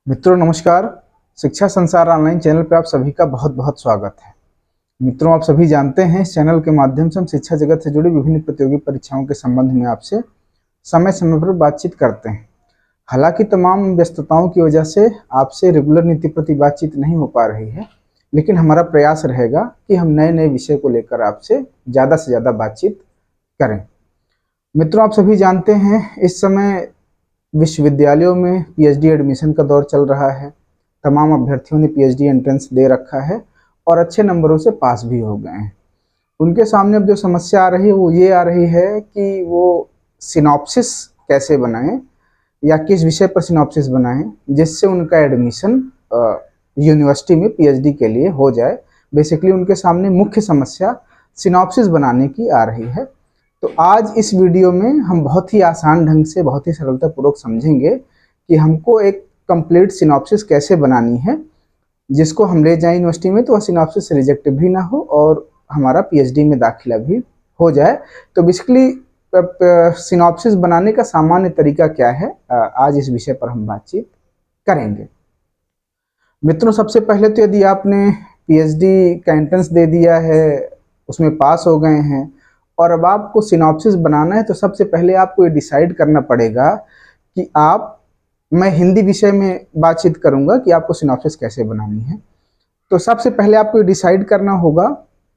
मित्रों नमस्कार। शिक्षा संसार ऑनलाइन चैनल पर आप सभी का बहुत बहुत स्वागत है। मित्रों, आप सभी जानते हैं इस चैनल के माध्यम से हम शिक्षा जगत से जुड़ी विभिन्न प्रतियोगी परीक्षाओं के संबंध में आपसे समय समय पर बातचीत करते हैं। हालांकि तमाम व्यस्तताओं की वजह से आपसे रेगुलर नीति प्रति बातचीत नहीं हो पा रही है, लेकिन हमारा प्रयास रहेगा कि हम नए नए विषय को लेकर आपसे ज़्यादा से ज़्यादा बातचीत करें। मित्रों, आप सभी जानते हैं इस समय विश्वविद्यालयों में पीएचडी एडमिशन का दौर चल रहा है। तमाम अभ्यर्थियों ने पीएचडी एंट्रेंस दे रखा है और अच्छे नंबरों से पास भी हो गए हैं। उनके सामने अब जो समस्या आ रही है वो ये आ रही है कि वो सिनॉप्सिस कैसे बनाएं या किस विषय पर सिनॉप्सिस बनाएं जिससे उनका एडमिशन यूनिवर्सिटी में पीएचडी के लिए हो जाए। बेसिकली उनके सामने मुख्य समस्या सिनॉप्सिस बनाने की आ रही है। तो आज इस वीडियो में हम बहुत ही आसान ढंग से, बहुत ही सरलतापूर्वक समझेंगे कि हमको एक कंप्लीट सिनॉप्सिस कैसे बनानी है जिसको हम ले जाएं यूनिवर्सिटी में तो वह सिनॉप्सिस रिजेक्ट भी ना हो और हमारा पीएचडी में दाखिला भी हो जाए। तो बेसिकली सिनॉप्सिस बनाने का सामान्य तरीका क्या है, आज इस विषय पर हम बातचीत करेंगे। मित्रों, सबसे पहले तो यदि आपने पीएचडी का एंट्रेंस दे दिया है, उसमें पास हो गए हैं और अब आपको सिनॉप्सिस बनाना है, तो सबसे पहले आपको ये डिसाइड करना पड़ेगा कि मैं हिंदी विषय में बातचीत करूंगा कि आपको सिनॉप्सिस कैसे बनानी है। तो सबसे पहले आपको ये डिसाइड करना होगा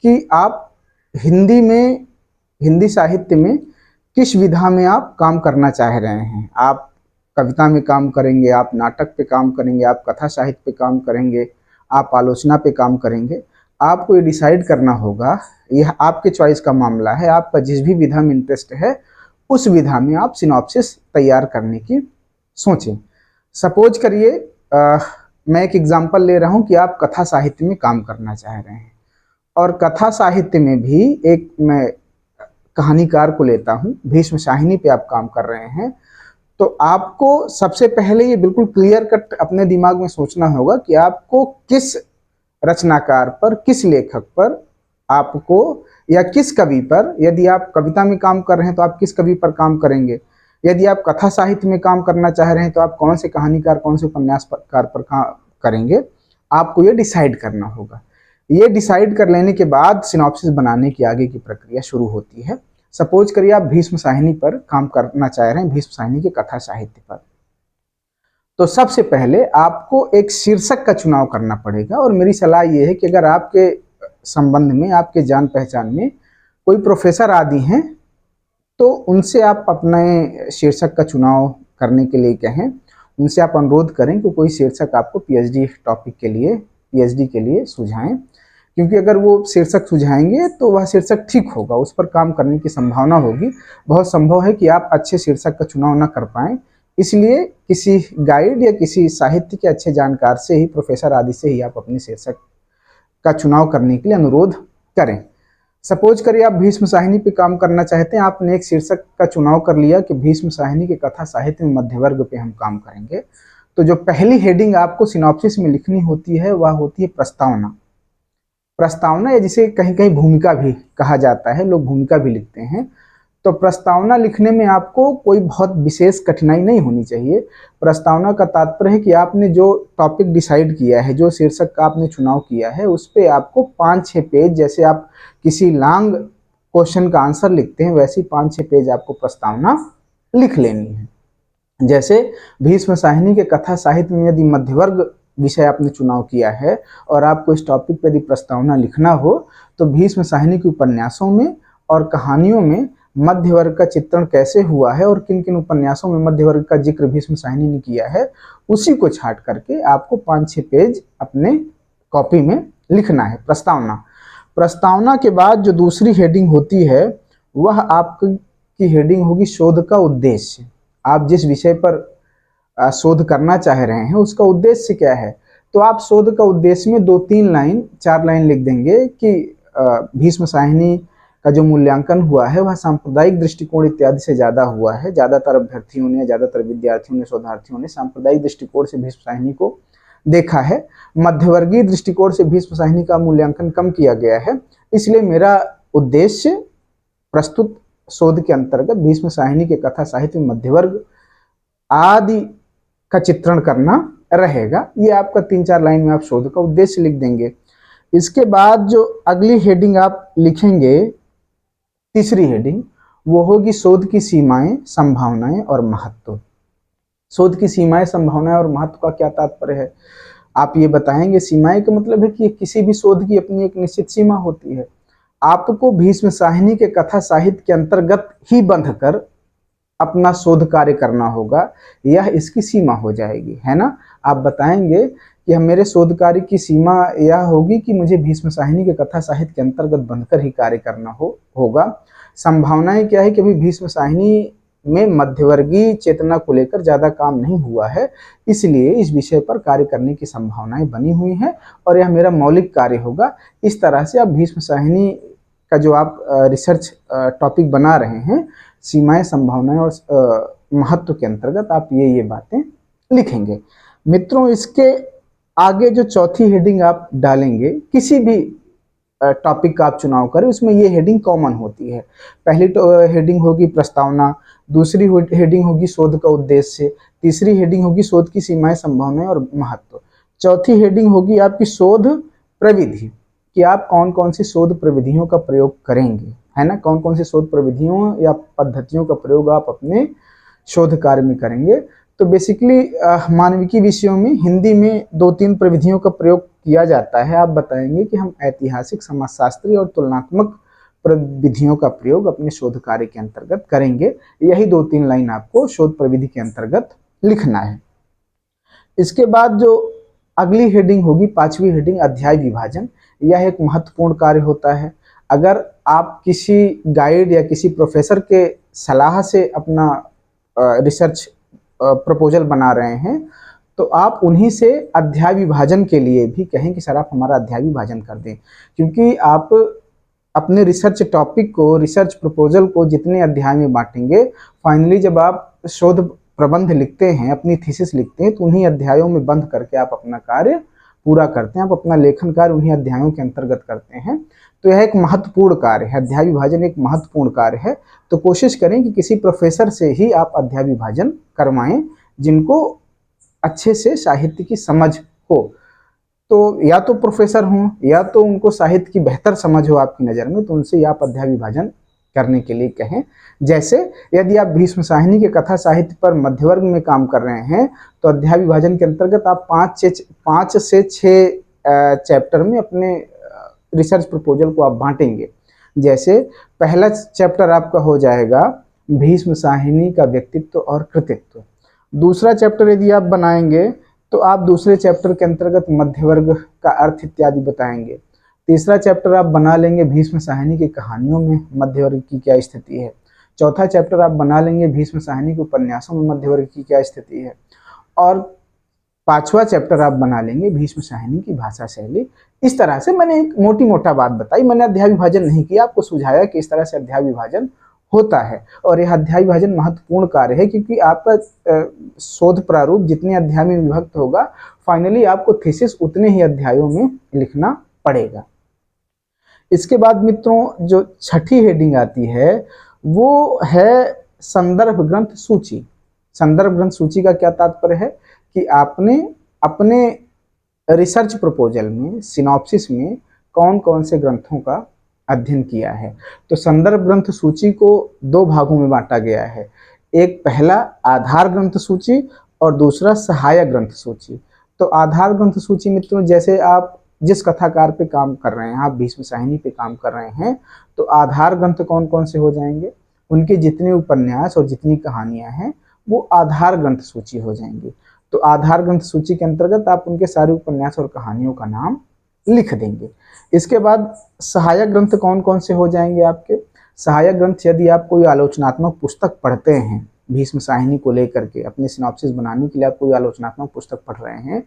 कि आप हिंदी साहित्य में किस विधा में आप काम करना चाह रहे हैं। आप कविता में काम करेंगे, आप नाटक पे काम करेंगे, आप कथा साहित्य पे काम करेंगे, आप आलोचना पे काम करेंगे। आपको ये डिसाइड करना होगा, यह आपके चॉइस का मामला है। आपका जिस भी विधा में इंटरेस्ट है उस विधा में आप सिनॉप्सिस तैयार करने की सोचें। सपोज करिए मैं एक एग्जांपल ले रहा हूं कि आप कथा साहित्य में काम करना चाह रहे हैं और कथा साहित्य में भी एक मैं कहानीकार को लेता हूं, भीष्म शाहिनी पे आप काम कर रहे हैं। तो आपको सबसे पहले ये बिल्कुल क्लियर कट अपने दिमाग में सोचना होगा कि आपको किस रचनाकार पर, किस लेखक पर आपको या किस कवि पर, यदि आप कविता में काम कर रहे हैं तो आप किस कवि पर काम करेंगे, यदि आप कथा साहित्य में काम करना चाह रहे हैं तो आप कौन से कहानीकार, कौन से उपन्यासकार पर काम करेंगे, आपको ये डिसाइड करना होगा। ये डिसाइड कर लेने के बाद सिनॉप्सिस बनाने की आगे की प्रक्रिया शुरू होती है। सपोज करिए आप भीष्म शाहिनी पर काम करना चाह रहे हैं, भीष्म शाहिनी के कथा साहित्य पर। तो सबसे पहले आपको एक शीर्षक का चुनाव करना पड़ेगा और मेरी सलाह ये है कि अगर आपके संबंध में, आपके जान पहचान में कोई प्रोफेसर आदि हैं तो उनसे आप अपने शीर्षक का चुनाव करने के लिए कहें। उनसे आप अनुरोध करें कि कोई शीर्षक आपको पीएचडी टॉपिक के लिए, पीएचडी के लिए सुझाएं, क्योंकि अगर वो शीर्षक सुझाएंगे तो वह शीर्षक ठीक होगा, उस पर काम करने की संभावना होगी। बहुत संभव है कि आप अच्छे शीर्षक का चुनाव न कर पाएं, इसलिए किसी गाइड या किसी साहित्य के अच्छे जानकार से ही, प्रोफेसर आदि से ही आप अपने शीर्षक का चुनाव करने के लिए अनुरोध करें। सपोज करिए आप भीष्म शाहिनी पे काम करना चाहते हैं, आपने एक शीर्षक का चुनाव कर लिया कि भीष्म शाहिनी के कथा साहित्य में मध्य वर्ग पे हम काम करेंगे। तो जो पहली हेडिंग आपको सिनॉप्सिस में लिखनी होती है वह होती है प्रस्तावना। प्रस्तावना, या जिसे कहीं कहीं भूमिका भी कहा जाता है, लोग भूमिका भी लिखते हैं। तो प्रस्तावना लिखने में आपको कोई बहुत विशेष कठिनाई नहीं होनी चाहिए। प्रस्तावना का तात्पर्य है कि आपने जो टॉपिक डिसाइड किया है, जो शीर्षक का आपने चुनाव किया है, उस पर आपको 5-6 पेज, जैसे आप किसी लॉन्ग क्वेश्चन का आंसर लिखते हैं वैसी 5-6 पेज आपको प्रस्तावना लिख लेनी है। जैसे भीष्म शाहिनी के कथा साहित्य में यदि मध्यवर्ग विषय आपने चुनाव किया है और आपको इस टॉपिक पर यदि प्रस्तावना लिखना हो तो भीष्म शाहिनी के उपन्यासों में और कहानियों में मध्य वर्ग का चित्रण कैसे हुआ है और किन किन उपन्यासों में मध्य वर्ग का जिक्र भीष्म शाहिनी ने किया है, उसी को छांट करके आपको 5-6 पेज अपने कॉपी में लिखना है प्रस्तावना। प्रस्तावना के बाद जो दूसरी हेडिंग होती है वह आपकी हेडिंग होगी शोध का उद्देश्य। आप जिस विषय पर शोध करना चाह रहे हैं उसका उद्देश्य क्या है। तो आप शोध का उद्देश्य में 2-3 लाइन, 4 लाइन लिख देंगे कि भीष्म शाहिनी का जो मूल्यांकन हुआ है वह सांप्रदायिक दृष्टिकोण इत्यादि से ज़्यादा हुआ है। ज़्यादातर अभ्यर्थियों ने, ज़्यादातर विद्यार्थियों ने, शोधार्थियों ने सांप्रदायिक दृष्टिकोण से भीष्म शाहिनी को देखा है। मध्यवर्गीय दृष्टिकोण से भीष्म शाहिनी का मूल्यांकन कम किया गया है, इसलिए मेरा उद्देश्य प्रस्तुत शोध के अंतर्गत भीष्म शाहिनी के कथा साहित्य में मध्यवर्ग आदि का चित्रण करना रहेगा। ये आपका 3-4 लाइन में आप शोध का उद्देश्य लिख देंगे। इसके बाद जो अगली हेडिंग आप लिखेंगे, तीसरी हेडिंग, वो होगी शोध की सीमाएं, संभावनाएं और महत्व। शोध की सीमाएं, संभावनाएं और महत्व का क्या तात्पर्य है, आप ये बताएंगे। सीमाएं का मतलब है कि किसी भी शोध की अपनी एक निश्चित सीमा होती है। आपको भीष्म साहिनी के कथा साहित्य के अंतर्गत ही बंधकर अपना शोध कार्य करना होगा, यह इसकी सीमा हो जाएगी, है ना। आप बताएंगे कि हम मेरे शोध कार्य की सीमा यह होगी कि मुझे भीष्म साहिनी के कथा साहित्य के अंतर्गत बंधकर ही कार्य करना होगा। संभावनाएं क्या है कि अभी भीष्म साहिनी में मध्यवर्गीय चेतना को लेकर ज़्यादा काम नहीं हुआ है, इसलिए इस विषय पर कार्य करने की संभावनाएं बनी हुई हैं और यह मेरा मौलिक कार्य होगा। इस तरह से आप भीष्म साहिनी का जो आप रिसर्च टॉपिक बना रहे हैं, सीमाएं, संभावनाएं और महत्व के अंतर्गत आप ये बातें लिखेंगे। मित्रों, इसके आगे जो चौथी हेडिंग आप डालेंगे, किसी भी टॉपिक का आप चुनाव करें, उसमें ये हेडिंग कॉमन होती है। पहली हेडिंग होगी प्रस्तावना, दूसरी हेडिंग होगी शोध का उद्देश्य, तीसरी हेडिंग होगी शोध की सीमाएं, संभावनाएं और महत्व, चौथी हेडिंग होगी आपकी शोध प्रविधि, कि आप कौन कौन सी शोध प्रविधियों का प्रयोग करेंगे, है ना। कौन कौन सी शोध प्रविधियों या पद्धतियों का प्रयोग आप अपने शोध कार्य में करेंगे। तो बेसिकली मानविकी विषयों में हिंदी में 2-3 प्रविधियों का प्रयोग किया जाता है। आप बताएंगे कि हम ऐतिहासिक, समाजशास्त्री और तुलनात्मक प्रविधियों का प्रयोग अपने शोध कार्य के अंतर्गत करेंगे। यही 2-3 लाइन आपको शोध प्रविधि के अंतर्गत लिखना है। इसके बाद जो अगली हेडिंग होगी, 5वीं हेडिंग, अध्याय विभाजन। यह एक महत्वपूर्ण कार्य होता है। अगर आप किसी गाइड या किसी प्रोफेसर के सलाह से अपना रिसर्च प्रपोजल बना रहे हैं, तो आप उन्हीं से अध्याय विभाजन के लिए भी कहें कि सर आप हमारा अध्याय विभाजन कर दें, क्योंकि आप अपने रिसर्च टॉपिक को, रिसर्च प्रपोजल को जितने अध्याय में बांटेंगे, फाइनली जब आप शोध प्रबंध लिखते हैं, अपनी थीसिस लिखते हैं, तो उन्हीं अध्यायों में बंद करके आप अपना कार्य पूरा करते हैं। आप अपना लेखन कार्य उन्हीं अध्यायों के अंतर्गत करते हैं। तो यह एक महत्वपूर्ण कार्य है, अध्याय विभाजन एक महत्वपूर्ण कार्य है। तो कोशिश करें कि किसी प्रोफेसर से ही आप अध्याय विभाजन करवाएं, जिनको अच्छे से साहित्य की समझ हो। तो या तो प्रोफेसर हों या तो उनको साहित्य की बेहतर समझ हो आपकी नज़र में, तो उनसे आप अध्याय विभाजन करने के लिए कहें। जैसे यदि आप भीष्म साहिनी के कथा साहित्य पर मध्यवर्ग में काम कर रहे हैं, तो अध्याय विभाजन के अंतर्गत आप 5 से 6 चैप्टर में अपने रिसर्च प्रपोजल को आप बांटेंगे। जैसे पहला चैप्टर आपका हो जाएगा भीष्म साहिनी का व्यक्तित्व और कृतित्व। दूसरा चैप्टर यदि आप बनाएंगे तो आप दूसरे चैप्टर के अंतर्गत मध्यवर्ग का अर्थ इत्यादि बताएंगे। तीसरा चैप्टर आप बना लेंगे भीष्म साहिनी की कहानियों में मध्यवर्ग की क्या स्थिति है। चौथा चैप्टर आप बना लेंगे भीष्म साहिनी के उपन्यासों में मध्यवर्ग की क्या स्थिति है। और 5वां चैप्टर आप बना लेंगे भीष्म साहिनी की भाषा शैली। इस तरह से मैंने एक मोटी मोटा बात बताई, मैंने अध्याय विभाजन नहीं किया, आपको सुझाया कि इस तरह से अध्याय विभाजन होता है। और यह अध्याय विभाजन महत्वपूर्ण कार्य है, क्योंकि आपका शोध प्रारूप जितने अध्याय में विभक्त होगा, फाइनली आपको थीसिस उतने ही अध्यायों में लिखना पड़ेगा। इसके बाद मित्रों जो छठी हेडिंग आती है वो है संदर्भ ग्रंथ सूची। संदर्भ ग्रंथ सूची का क्या तात्पर्य है कि आपने अपने रिसर्च प्रपोजल में, सिनॉप्सिस में कौन कौन से ग्रंथों का अध्ययन किया है। तो संदर्भ ग्रंथ सूची को 2 भागों में बांटा गया है। एक पहला आधार ग्रंथ सूची और दूसरा सहायक ग्रंथ सूची। तो आधार ग्रंथ सूची मित्रों, जैसे आप जिस कथाकार पे काम कर रहे हैं, आप भीष्म साहिनी पे काम कर रहे हैं, तो आधार ग्रंथ कौन कौन से हो जाएंगे, उनके जितने उपन्यास और जितनी कहानियां हैं वो आधार ग्रंथ सूची हो जाएंगी। तो आधार ग्रंथ सूची के अंतर्गत आप उनके सारे उपन्यास और कहानियों का नाम लिख देंगे। इसके बाद सहायक ग्रंथ कौन कौन से हो जाएंगे आपके। सहायक ग्रंथ, यदि आप कोई आलोचनात्मक पुस्तक पढ़ते हैं भीष्म साहिनी को लेकर के, अपने सिनॉप्सिस बनाने के लिए आप कोई आलोचनात्मक पुस्तक पढ़ रहे हैं,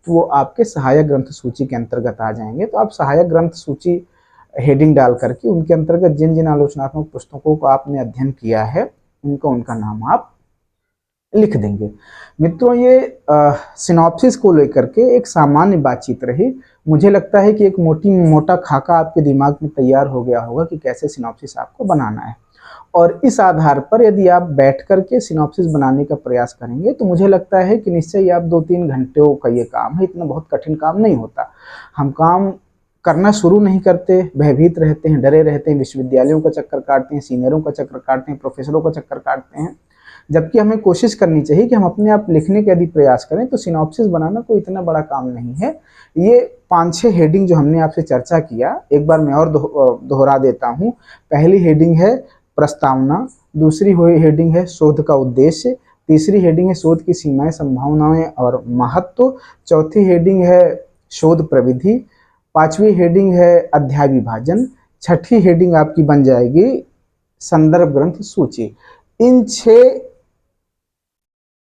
तो वो आपके सहायक ग्रंथ सूची के अंतर्गत आ जाएंगे। तो आप सहायक ग्रंथ सूची हेडिंग डाल करके उनके अंतर्गत जिन जिन आलोचनात्मक पुस्तकों को आपने अध्ययन किया है उनका नाम आप लिख देंगे। मित्रों, ये सिनॉप्सिस को लेकर के एक सामान्य बातचीत रही। मुझे लगता है कि एक मोटा खाका आपके दिमाग में तैयार हो गया होगा कि कैसे सिनॉप्सिस आपको बनाना है। और इस आधार पर यदि आप बैठ करके सिनॉप्सिस बनाने का प्रयास करेंगे तो मुझे लगता है कि निश्चय ही आप 2-3 घंटों का ये काम है, इतना बहुत कठिन काम नहीं होता। हम काम करना शुरू नहीं करते, भयभीत रहते हैं, डरे रहते हैं, विश्वविद्यालयों का चक्कर काटते हैं, सीनियरों का चक्कर काटते हैं, प्रोफेसरों का चक्कर काटते हैं, जबकि हमें कोशिश करनी चाहिए कि हम अपने आप लिखने के यदि प्रयास करें तो सिनॉप्सिस बनाना कोई इतना बड़ा काम नहीं है। ये 5-6 हेडिंग जो हमने आपसे चर्चा किया, एक बार मैं और दोहरा देता हूँ। पहली हेडिंग है प्रस्तावना, दूसरी हेडिंग है शोध का उद्देश्य, तीसरी हेडिंग है शोध की सीमाएं, संभावनाएं और महत्व, चौथी हेडिंग है शोध प्रविधि, पांचवी हेडिंग है अध्याय विभाजन, छठी हेडिंग आपकी बन जाएगी संदर्भ ग्रंथ सूची। इन 6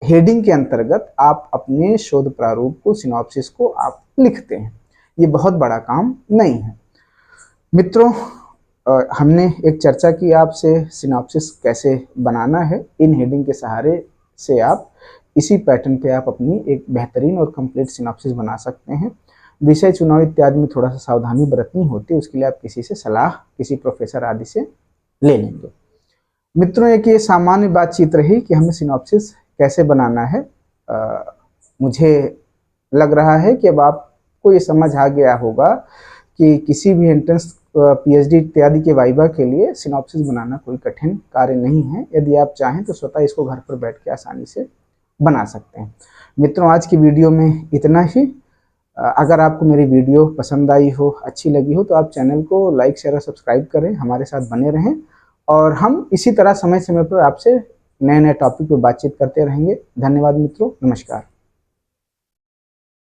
हेडिंग के अंतर्गत आप अपने शोध प्रारूप को, सिनॉप्सिस को आप लिखते हैं। ये बहुत बड़ा काम नहीं है। मित्रों, हमने एक चर्चा की आपसे सिनॉप्सिस कैसे बनाना है। इन हेडिंग के सहारे से आप इसी पैटर्न पे आप अपनी एक बेहतरीन और कंप्लीट सिनॉप्सिस बना सकते हैं। विषय चुनाव इत्यादि में थोड़ा सा सावधानी बरतनी होती है, उसके लिए आप किसी से सलाह, किसी प्रोफेसर आदि से ले लेंगे। मित्रों, एक ये सामान्य बातचीत रही कि हमें सिनॉप्सिस कैसे बनाना है। मुझे लग रहा है कि अब आपको ये समझ आ गया होगा कि किसी भी एंट्रेंस, पीएचडी इत्यादि के वाइवा के लिए सिनॉप्सिस बनाना कोई कठिन कार्य नहीं है। यदि आप चाहें तो स्वतः इसको घर पर बैठ के आसानी से बना सकते हैं। मित्रों, आज की वीडियो में इतना ही। अगर आपको मेरी वीडियो पसंद आई हो, अच्छी लगी हो, तो आप चैनल को लाइक, शेयर और सब्सक्राइब करें, हमारे साथ बने रहें और हम इसी तरह समय समय पर आपसे नए नए टॉपिक पर बातचीत करते रहेंगे। धन्यवाद मित्रों, नमस्कार।